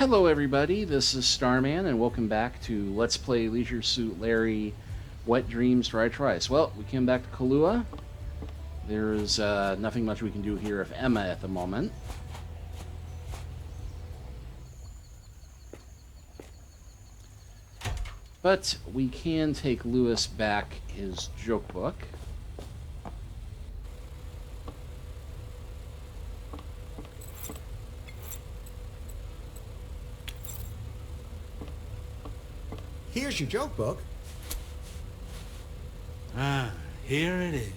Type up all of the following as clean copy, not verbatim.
Hello everybody, this is Starman and welcome back to Let's Play Leisure Suit Larry Wet Dreams Try Twice. Well, we came back to Kahlua. There's nothing much we can do here of Emma at the moment. But we can take Lewis back his joke book. Here's your joke book. Ah, here it is.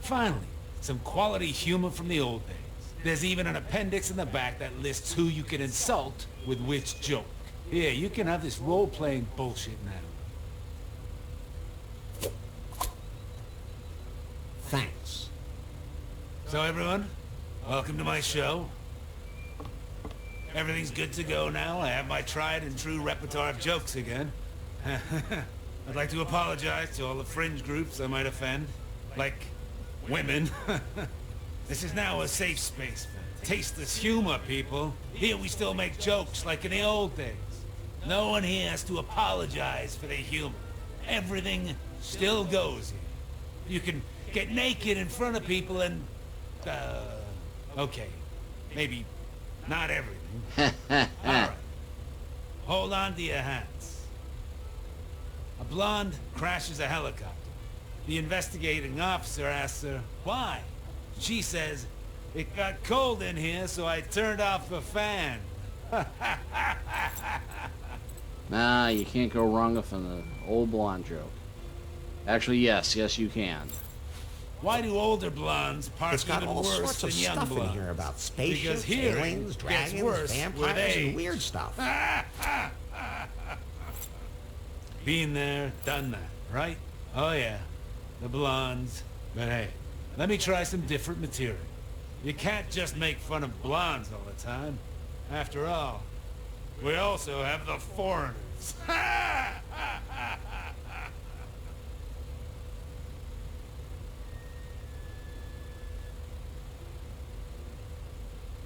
Finally, some quality humor from the old days. There's even an appendix in the back that lists who you can insult with which joke. Here, you can have this role-playing bullshit now. Thanks. So everyone, welcome to my show. Everything's good to go now. I have my tried and true repertoire of jokes again. I'd like to apologize to all the fringe groups I might offend, like women. This is now a safe space for tasteless humor, people. Here we still make jokes like in the old days. No one here has to apologize for their humor. Everything still goes here. You can get naked in front of people and, okay, maybe not everything. All right, hold on to your hats. A blonde crashes a helicopter. The investigating officer asks her, why? She says, it got cold in here, so I turned off the fan. Nah, you can't go wrong with an old blonde joke. Actually, yes, you can. Why do older blondes park It's got even all worse sorts than of young stuff in blondes? here about Because spaceships, hearing aliens, gets dragons, worse with vampires, age. and weird stuff. Been there, done that, right? Oh yeah, the blondes. But hey, let me try some different material. You can't just make fun of blondes all the time. After all, we also have the foreigners.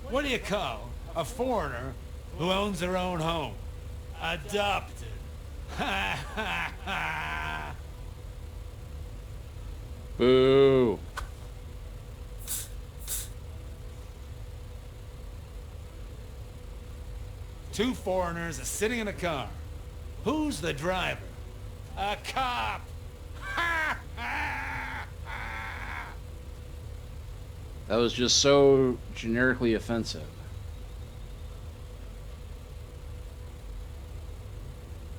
What do you call a foreigner who owns their own home? Adopted. Boo. Two foreigners are sitting in a car. Who's the driver? A cop. That was just so generically offensive.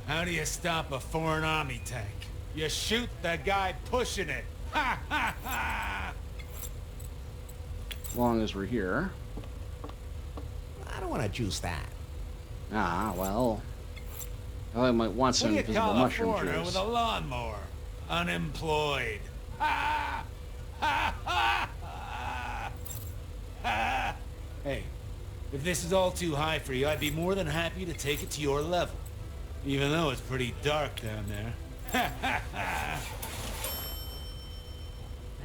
How do you stop a foreign army tank? You shoot the guy pushing it. Ha ha ha! As long as we're here. I don't want to juice that. Ah, well. I might want What some do you invisible call a mushroom foreigner juice. with a lawnmower? Unemployed. Ha ha ha ha! Ha! Hey, if this is all too high for you, I'd be more than happy to take it to your level. Even though it's pretty dark down there.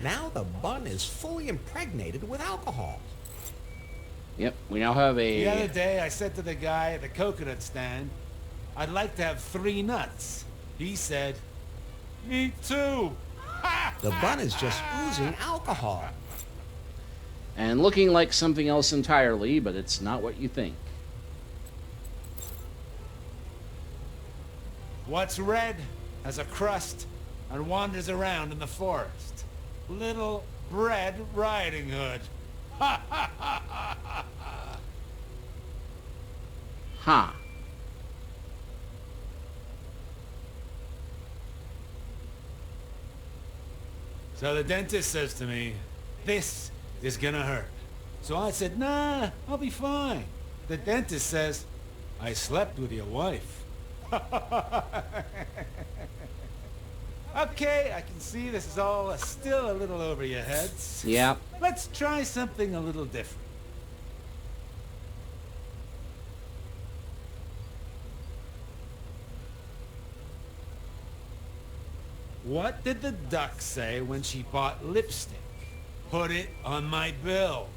Now the bun is fully impregnated with alcohol. Yep, we now have a... The other day, I said to the guy at the coconut stand, I'd like to have 3 nuts. He said, me too. The bun is just oozing alcohol. And looking like something else entirely, but it's not what you think. What's red, has a crust, and wanders around in the forest? Little Red Riding Hood. Ha ha ha ha ha ha! Huh. So the dentist says to me, this is gonna hurt. So I said, nah, I'll be fine. The dentist says, I slept with your wife. Okay, I can see this is all still a little over your heads. Yep. Let's try something a little different. What did the duck say when she bought lipstick? Put it on my bill.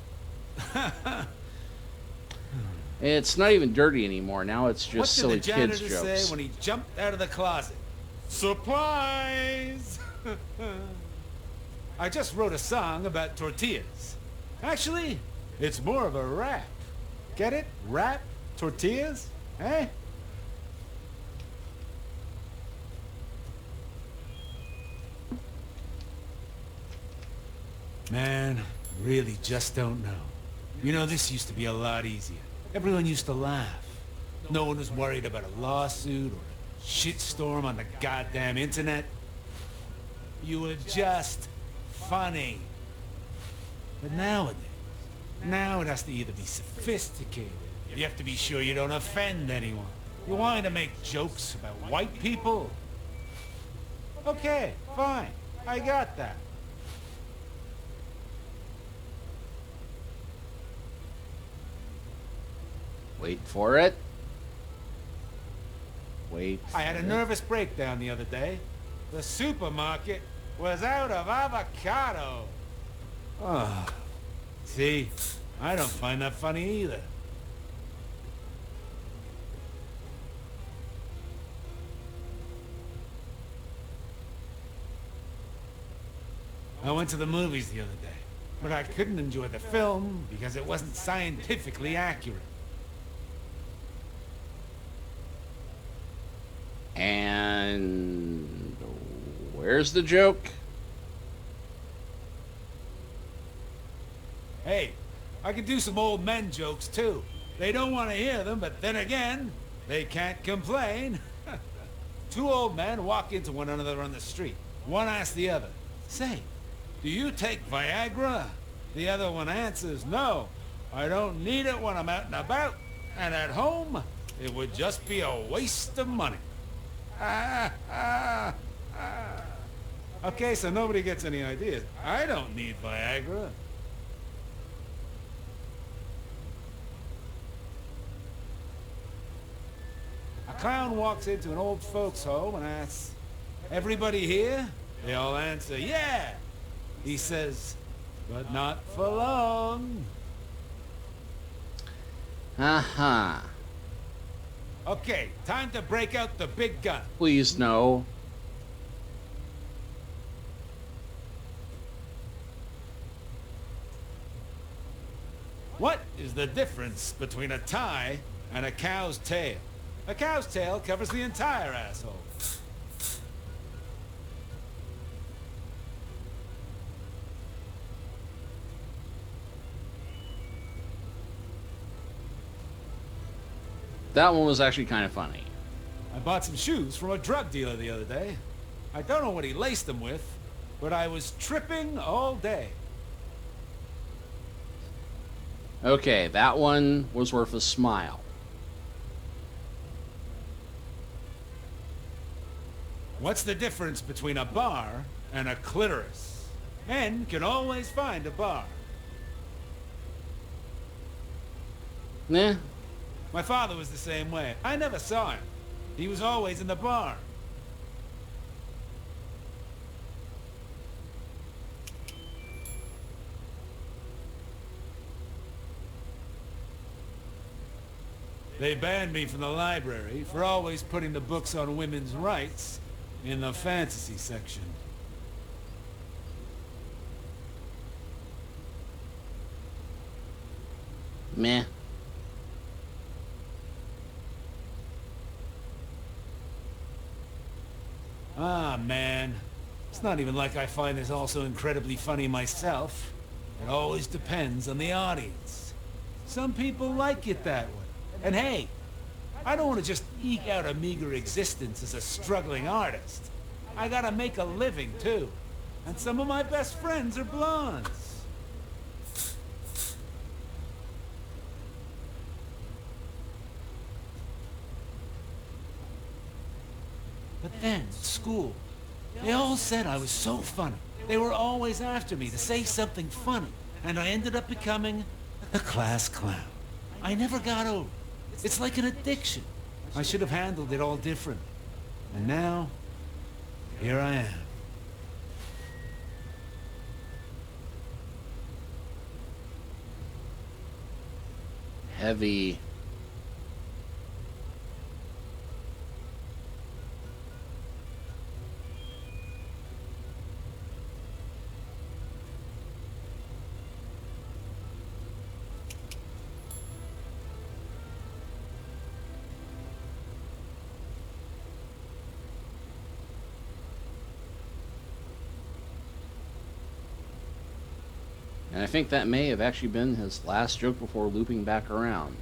It's not even dirty anymore. Now it's What just did silly the janitor kids say jokes. when he jumped out of the closet? Supplies! I just wrote a song about tortillas. Actually, it's more of a rap. Get it? Rap? Tortillas? Eh? Man, really just don't know. You know, this used to be a lot easier. Everyone used to laugh. No one was worried about a lawsuit or a shitstorm on the goddamn internet. You were just funny. But nowadays, now it has to either be sophisticated. You have to be sure you don't offend anyone. You want to make jokes about white people? Okay, fine. I got that. Wait for it. Wait. I had a nervous breakdown the other day. The supermarket was out of avocado. Oh, see, I don't find that funny either. I went to the movies the other day, but I couldn't enjoy the film because it wasn't scientifically accurate. And where's the joke? Hey, I could do some old men jokes too. They don't want to hear them, but then again, they can't complain. Two old men walk into one another on the street. One asks the other, "Say, do you take Viagra?" The other one answers, "No, I don't need it when I'm out and about. And at home, it would just be a waste of money." Okay, so nobody gets any ideas. I don't need Viagra. A clown walks into an old folks' home and asks, "Everybody here?" They all answer, "Yeah." He says, "But not for long." Uh-huh. Okay, time to break out the big gun. Please no. What is the difference between a tie and a cow's tail? A cow's tail covers the entire asshole. That one was actually kind of funny. I bought some shoes from a drug dealer the other day. I don't know what he laced them with, but I was tripping all day. Okay, that one was worth a smile. What's the difference between a bar and a clitoris? Men can always find a bar. Nah. My father was the same way. I never saw him. He was always in the bar. They banned me from the library for always putting the books on women's rights in the fantasy section. Meh. Ah, man. It's not even like I find this all so incredibly funny myself. It always depends on the audience. Some people like it that way. And hey, I don't want to just eke out a meager existence as a struggling artist. I gotta make a living, too. And some of my best friends are blondes. But then, at school, they all said I was so funny. They were always after me to say something funny. And I ended up becoming a class clown. I never got over it. It's like an addiction. I should have handled it all differently. And now, here I am. Heavy. And I think that may have actually been his last joke before looping back around.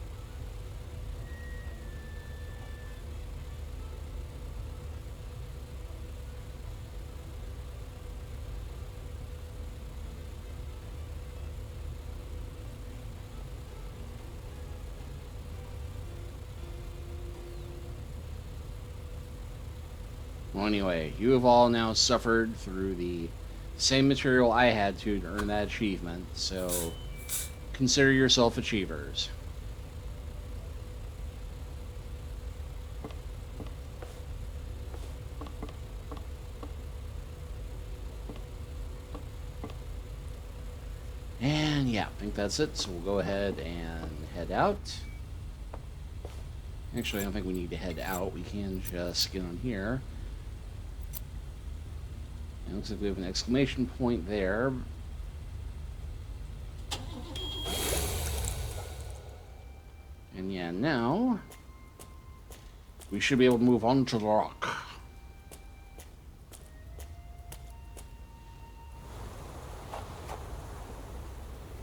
Well, anyway, you have all now suffered through the same material I had to earn that achievement, so consider yourself achievers. And yeah, I think that's it, so we'll go ahead and head out. Actually, I don't think we need to head out. We can just get on here. It looks like we have an exclamation point there. And yeah, now we should be able to move on to the rock.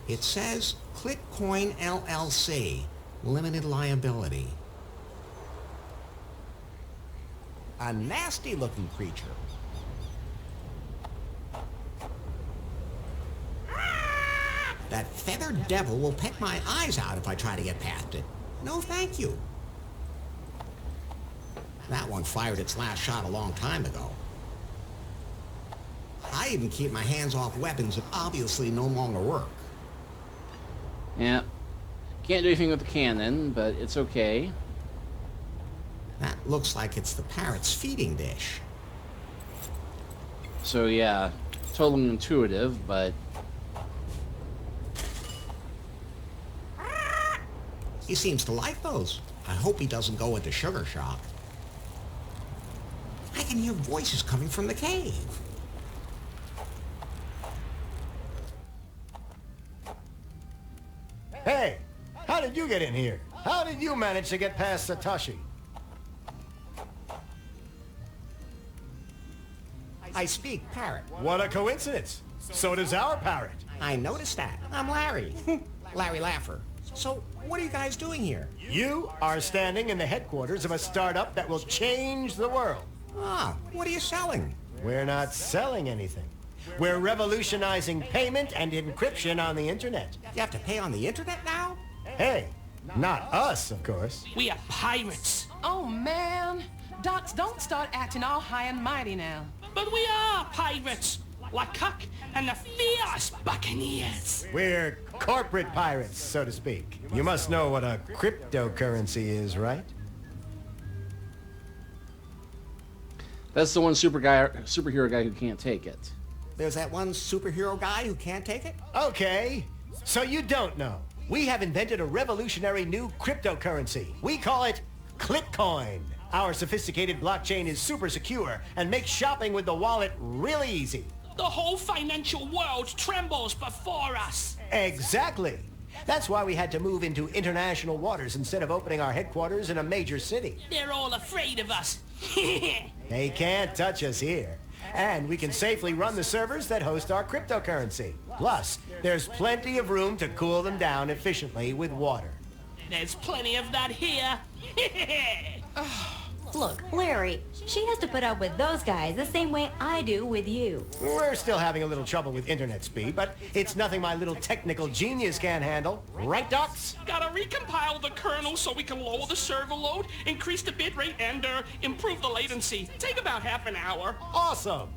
It says Clitcoin LLC, limited liability. A nasty-looking creature. That feathered devil will peck my eyes out if I try to get past it. No, thank you. That one fired its last shot a long time ago. I even keep my hands off weapons that obviously no longer work. Yeah, can't do anything with the cannon, but it's okay. That looks like it's the parrot's feeding dish. So yeah, totally intuitive, but He seems to like those. I hope he doesn't go into sugar shock. I can hear voices coming from the cave. Hey, how did you get in here? How did you manage to get past Satoshi? I speak parrot. What a coincidence. So does our parrot. I noticed that. I'm Larry. Larry Laffer. So, what are you guys doing here? You are standing in the headquarters of a startup that will change the world. Ah, what are you selling? We're not selling anything. We're revolutionizing payment and encryption on the internet. You have to pay on the internet now? Hey, not us, of course. We are pirates. Oh, man. Docs, don't start acting all high and mighty now. But we are pirates. LeCuck and the fierce buccaneers. We're corporate pirates, so to speak. You must know what a cryptocurrency is, right? that's the one superhero guy who can't take it. There's that one superhero guy who can't take it? Okay, so you don't know. We have invented a revolutionary new cryptocurrency. We call it Clitcoin. Our sophisticated blockchain is super secure and makes shopping with the wallet really easy. The whole financial world trembles before us. Exactly. That's why we had to move into international waters instead of opening our headquarters in a major city. They're all afraid of us. They can't touch us here. And we can safely run the servers that host our cryptocurrency. Plus, there's plenty of room to cool them down efficiently with water. There's plenty of that here. Look, Larry, she has to put up with those guys the same way I do with you. We're still having a little trouble with internet speed, but it's nothing my little technical genius can't handle. Right, Docs? Gotta recompile the kernel so we can lower the server load, increase the bitrate, and improve the latency. Take about half an hour. Awesome.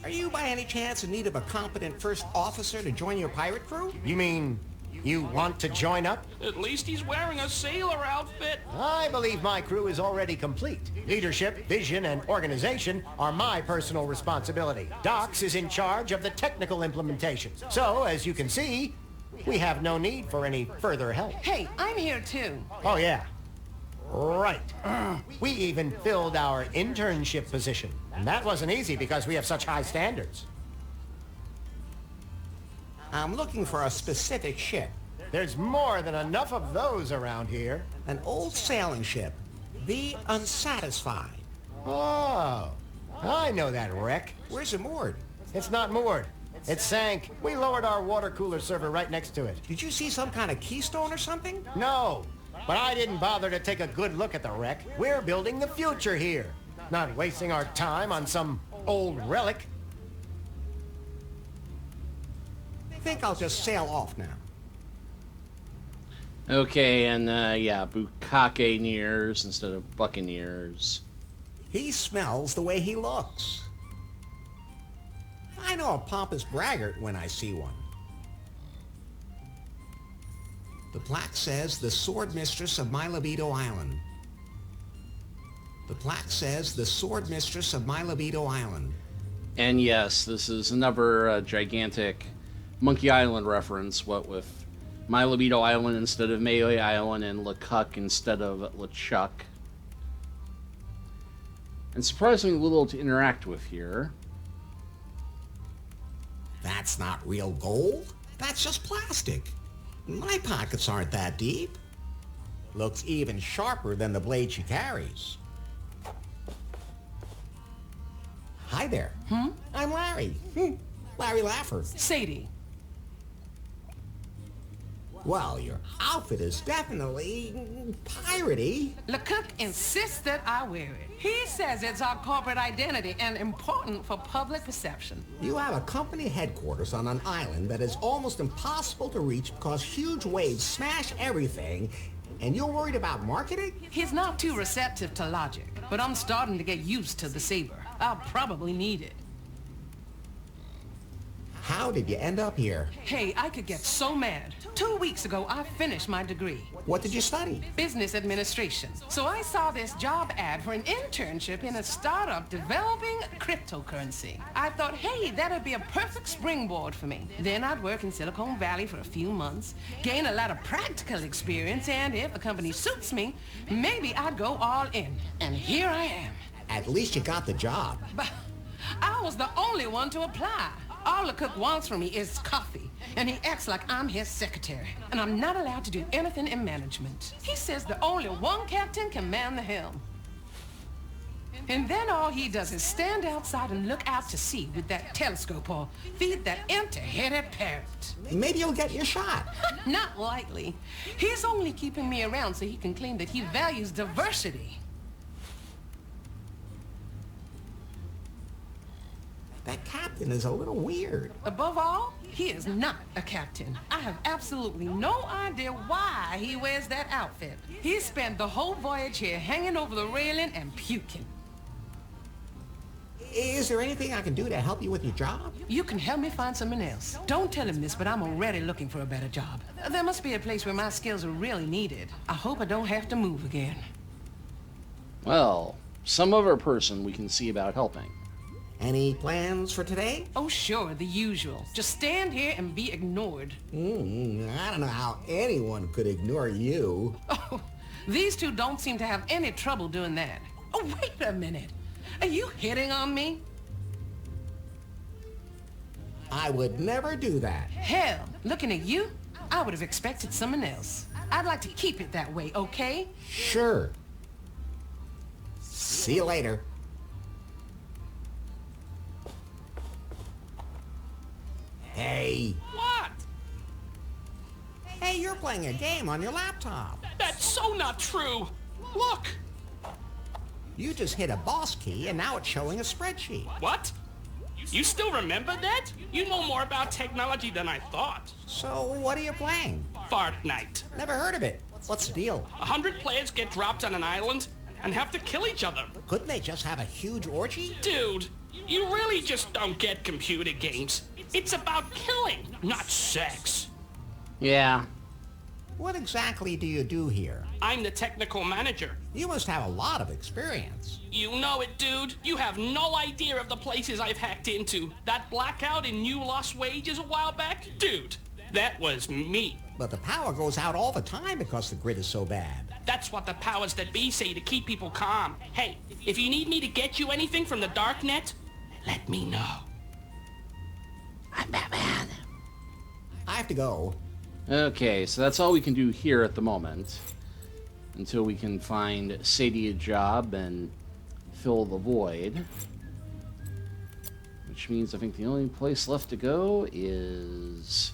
Are you by any chance in need of a competent first officer to join your pirate crew? You mean you want to join up? At least he's wearing a sailor outfit. I believe my crew is already complete. Leadership, vision, and organization are my personal responsibility. Docs is in charge of the technical implementation. So, as you can see, we have no need for any further help. Hey, I'm here too. Oh, yeah. Right. We even filled our internship position. And that wasn't easy because we have such high standards. I'm looking for a specific ship. There's more than enough of those around here. An old sailing ship. The Unsatisfied. Oh, I know that wreck. Where's it moored? It's not moored. It sank. We lowered our water cooler server right next to it. Did you see some kind of keystone or something? No, but I didn't bother to take a good look at the wreck. We're building the future here, not wasting our time on some old relic. I think I'll just sail off now. Okay, and yeah, Bucacaneers instead of Buccaneers. He smells the way he looks. I know a pompous braggart when I see one. The plaque says the sword mistress of my libido island. The plaque says the sword mistress of my libido island. And yes, this is another gigantic Monkey Island reference, what with My Libido Island instead of Melee Island and LeCuck instead of LeCuck. And surprisingly little to interact with here. That's not real gold. That's just plastic. My pockets aren't that deep. Looks even sharper than the blade she carries. Hi there. I'm Larry. Larry Laffer. Sadie. Well, your outfit is definitely piratey. LeCuck insists that I wear it. He says it's our corporate identity and important for public perception. You have a company headquarters on an island that is almost impossible to reach because huge waves smash everything, and you're worried about marketing? He's not too receptive to logic, but I'm starting to get used to the saber. I'll probably need it. How did you end up here? Hey, I could get so mad. 2 weeks ago, I finished my degree. What did you study? Business administration. So I saw this job ad for an internship in a startup developing cryptocurrency. I thought, hey, that'd be a perfect springboard for me. Then I'd work in Silicon Valley for a few months, gain a lot of practical experience, and if the company suits me, maybe I'd go all in. And here I am. At least you got the job. But I was the only one to apply. All LeCuck wants from me is coffee, and he acts like I'm his secretary, and I'm not allowed to do anything in management. He says that only one captain can man the helm. And then all he does is stand outside and look out to sea with that telescope or feed that empty-headed parrot. Maybe you'll get your shot. Not likely. He's only keeping me around so he can claim that he values diversity. That captain is a little weird. Above all, he is not a captain. I have absolutely no idea why he wears that outfit. He spent the whole voyage here hanging over the railing and puking. Is there anything I can do to help you with your job? You can help me find someone else. Don't tell him this, but I'm already looking for a better job. There must be a place where my skills are really needed. I hope I don't have to move again. Well, some other person we can see about helping. Any plans for today? Oh, sure, the usual. Just stand here and be ignored. I don't know how anyone could ignore you. Oh, these two don't seem to have any trouble doing that. Oh, wait a minute. Are you hitting on me? I would never do that. Hell, looking at you, I would have expected someone else. I'd like to keep it that way, okay? Sure. See you later. Hey. What? Hey, you're playing a game on your laptop. That's so not true. Look. You just hit a boss key and now it's showing a spreadsheet. What? You still remember that? You know more about technology than I thought. So what are you playing? Fortnite. Never heard of it. What's the deal? 100 players get dropped on an island and have to kill each other. Couldn't they just have a huge orgy? Dude, you really just don't get computer games. It's about killing, not sex. Yeah. What exactly do you do here? I'm the technical manager. You must have a lot of experience. You know it, dude. You have no idea of the places I've hacked into. That blackout in New Lost Wages a while back? Dude, that was me. But the power goes out all the time because the grid is so bad. That's what the powers that be say to keep people calm. Hey, if you need me to get you anything from the dark net, let me know. I'm Batman. I have to go. Okay, so that's all we can do here at the moment. Until we can find Sadie a job and fill the void. which means I think the only place left to go is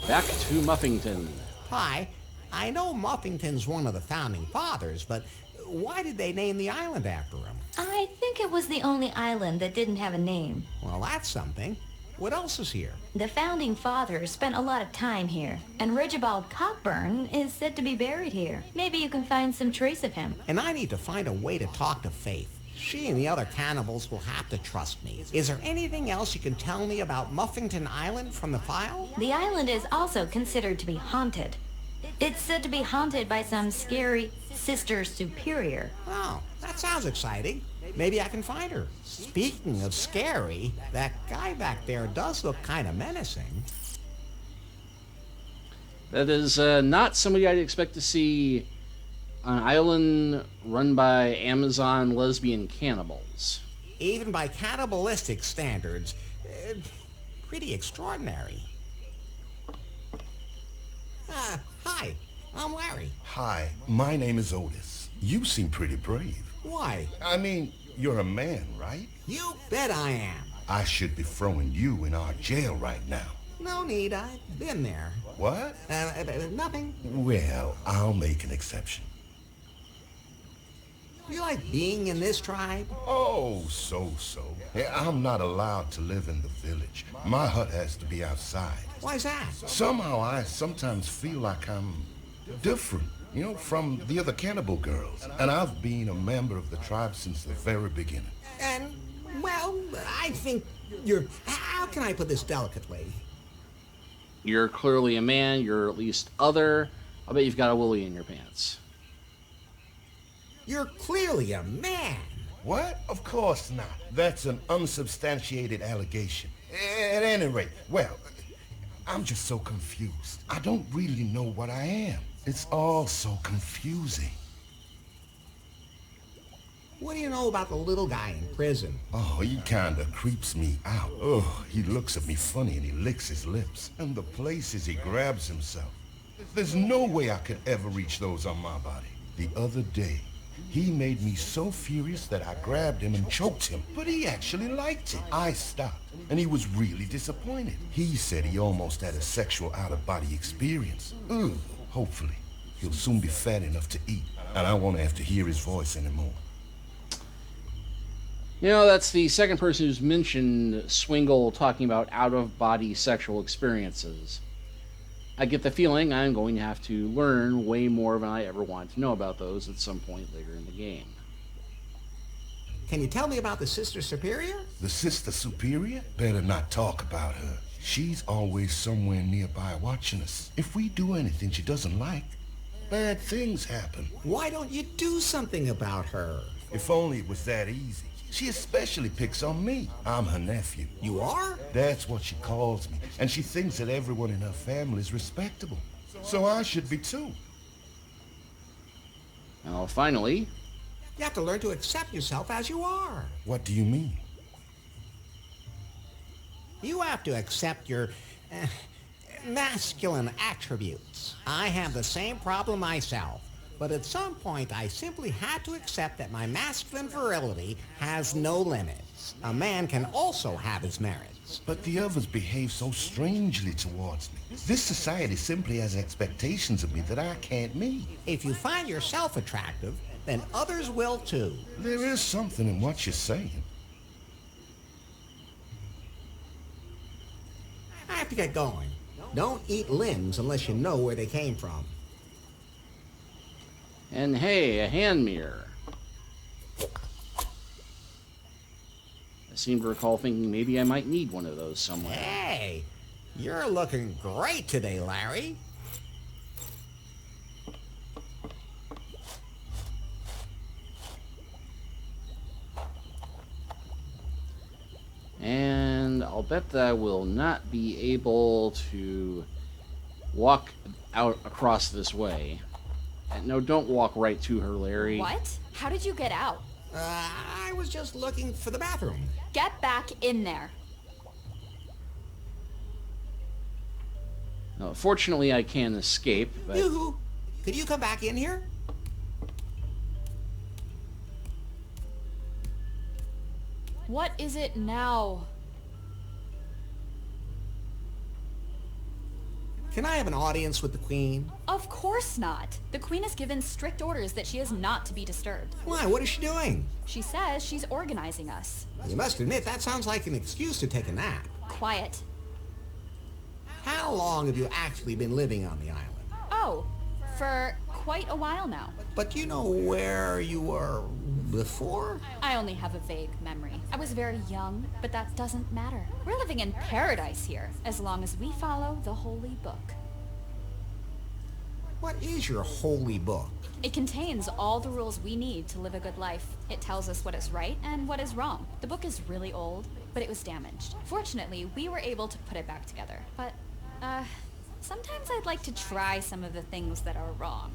back to Muffington. Hi, I know Muffington's one of the founding fathers, but why did they name the island after him? I think it was the only island that didn't have a name. Well, that's something. What else is here? The founding fathers spent a lot of time here, and Regibald Cockburn is said to be buried here. Maybe you can find some trace of him. And I need to find a way to talk to Faith. She and the other cannibals will have to trust me. Is there anything else you can tell me about Muffington Island from the file? The island is also considered to be haunted. It's said to be haunted by some scary Sister Superior. Oh, that sounds exciting. Maybe I can find her. Speaking of scary, that guy back there does look kind of menacing. That is not somebody I'd expect to see on an island run by Amazon lesbian cannibals. Even by cannibalistic standards, pretty extraordinary. Hi, I'm Larry. Hi, my name is Otis. You seem pretty brave. Why? I mean, you're a man, right? You bet I am. I should be throwing you in our jail right now. No need, I've been there. What? Nothing. Well, I'll make an exception. You like being in this tribe? Oh, so. I'm not allowed to live in the village. My hut has to be outside. Why's that? Somehow I sometimes feel like I'm different, from the other cannibal girls. And I've been a member of the tribe since the very beginning. And, well, I think you're... How can I put this delicately? You're clearly a man. You're at least other. I bet you've got a willy in your pants. You're clearly a man. What? Of course not. That's an unsubstantiated allegation. At any rate, well, I'm just so confused. I don't really know what I am. It's all so confusing. What do you know about the little guy in prison? Oh, he kinda creeps me out. Oh, he looks at me funny and he licks his lips. And the places he grabs himself. There's no way I could ever reach those on my body. The other day, he made me so furious that I grabbed him and choked him. But he actually liked it. I stopped, and he was really disappointed. He said he almost had a sexual out-of-body experience. Ugh. Hopefully, he'll soon be fat enough to eat, and I won't have to hear his voice anymore. That's the second person who's mentioned Swingle talking about out-of-body sexual experiences. I get the feeling I'm going to have to learn way more than I ever wanted to know about those at some point later in the game. Can you tell me about the Sister Superior? The Sister Superior? Better not talk about her. She's always somewhere nearby watching us. If we do anything she doesn't like, bad things happen. Why don't you do something about her? If only it was that easy. She especially picks on me. I'm her nephew. You are? That's what she calls me. And she thinks that everyone in her family is respectable. So I should be too. Now, finally... You have to learn to accept yourself as you are. What do you mean? You have to accept your masculine attributes. I have the same problem myself. But at some point, I simply had to accept that my masculine virility has no limits. A man can also have his merits. But the others behave so strangely towards me. This society simply has expectations of me that I can't meet. If you find yourself attractive, then others will too. There is something in what you're saying. I have to get going. Don't eat limbs unless you know where they came from. And hey, a hand mirror. I seem to recall thinking maybe I might need one of those somewhere. Hey, you're looking great today, Larry. And I'll bet that I will not be able to walk out across this way. And no, don't walk right to her, Larry. What? How did you get out? I was just looking for the bathroom. Get back in there. Fortunately, I can escape, but... Yoo-hoo! Could you come back in here? What is it now? Can I have an audience with the Queen? Of course not. The Queen has given strict orders that she is not to be disturbed. Why, what is she doing? She says she's organizing us. You must admit, that sounds like an excuse to take a nap. Quiet. How long have you actually been living on the island? Oh, for quite a while now. But do you know where you were before? I only have a vague memory. I was very young, but that doesn't matter. We're living in paradise here, as long as we follow the holy book. What is your holy book? It contains all the rules we need to live a good life. It tells us what is right and what is wrong. The book is really old, but it was damaged. Fortunately, we were able to put it back together. But, sometimes I'd like to try some of the things that are wrong.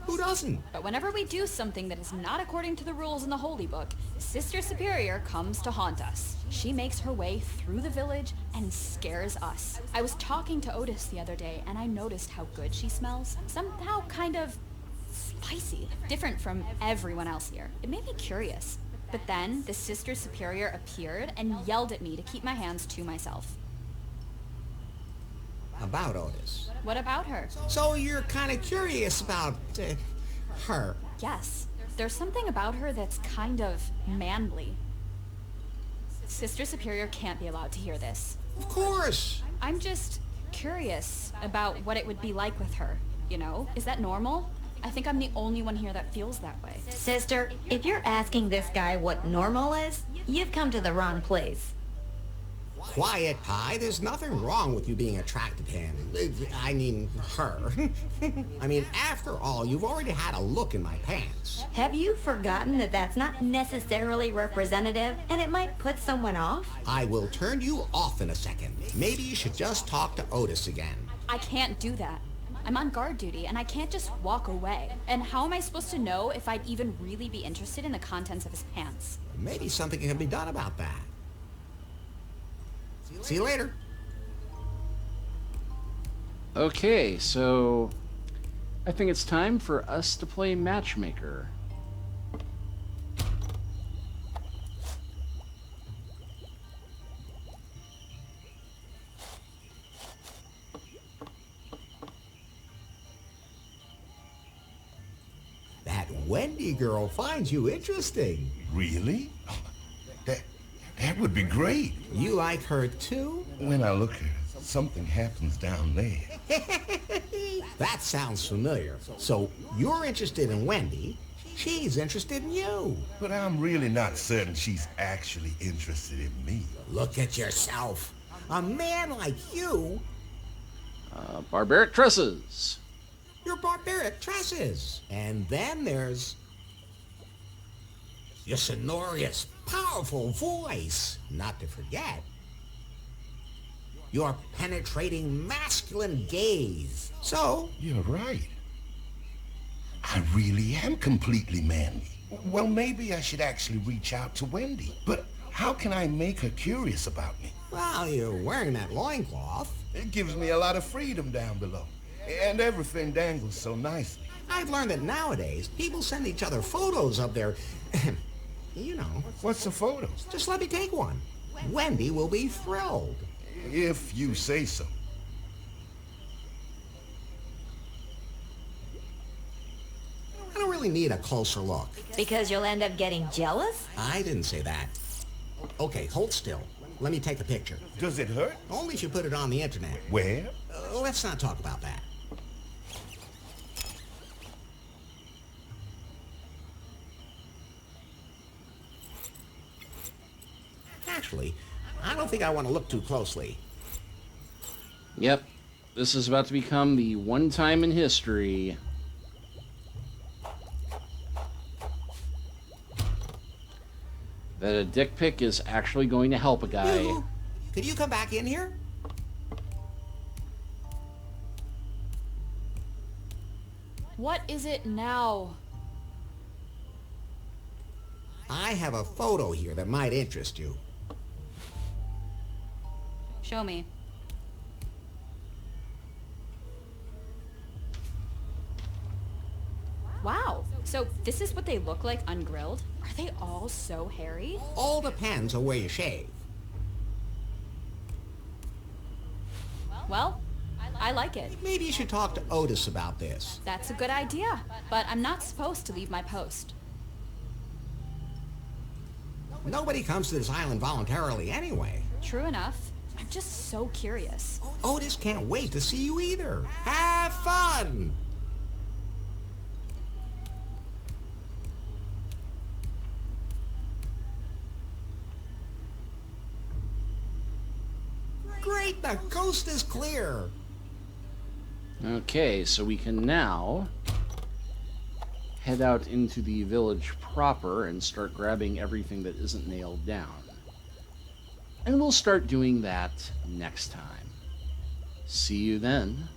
Who doesn't? But whenever we do something that is not according to the rules in the Holy Book, Sister Superior comes to haunt us. She makes her way through the village and scares us. I was talking to Otis the other day, and I noticed how good she smells. Somehow kind of spicy, different from everyone else here. It made me curious. But then the Sister Superior appeared and yelled at me to keep my hands to myself. About Otis. What about her? So you're kind of curious about, her. Yes. There's something about her that's kind of manly. Sister Superior can't be allowed to hear this. Of course. I'm just curious about what it would be like with her, you know? Is that normal? I think I'm the only one here that feels that way. Sister, if you're asking this guy what normal is, you've come to the wrong place. Quiet, Pie. There's nothing wrong with you being attracted to him. I mean, her. I mean, after all, you've already had a look in my pants. Have you forgotten that that's not necessarily representative and it might put someone off? I will turn you off in a second. Maybe you should just talk to Otis again. I can't do that. I'm on guard duty, and I can't just walk away. And how am I supposed to know if I'd even really be interested in the contents of his pants? Maybe something can be done about that. See you later. Okay, so I think it's time for us to play matchmaker. That Wendi girl finds you interesting. Really? That would be great. You like her too? When I look at her, something happens down there. That sounds familiar. So you're interested in Wendi, she's interested in you. But I'm really not certain she's actually interested in me. Look at yourself. A man like you, Barbaric tresses. you're barbaric tresses. And then there's your sonorous, powerful voice. Not to forget, your penetrating masculine gaze. So, You're right. I really am completely manly. Well, maybe I should actually reach out to Wendi. But how can I make her curious about me? well, you're wearing that loincloth. It gives me a lot of freedom down below. And everything dangles so nicely. I've learned that nowadays, people send each other photos of their, you know. What's the photo? Just let me take one. Wendi will be thrilled. If you say so. I don't really need a closer look. Because you'll end up getting jealous? I didn't say that. Okay, hold still. Let me take a picture. Does it hurt? Only if you put it on the internet. Where? Let's not talk about that. Actually, I don't think I want to look too closely. Yep, this is about to become the one time in history that a dick pic is actually going to help a guy. You, could you come back in here? What is it now? I have a photo here that might interest you. Show me. Wow. So this is what they look like ungrilled? Are they all so hairy? All depends on where you shave. Well, I like it. Maybe you should talk to Otis about this. That's a good idea, but I'm not supposed to leave my post. Nobody comes to this island voluntarily anyway. True enough. I'm just so curious. Otis can't wait to see you either. Have fun! Great, the coast is clear. Okay, so we can now head out into the village proper and start grabbing everything that isn't nailed down. And we'll start doing that next time. See you then.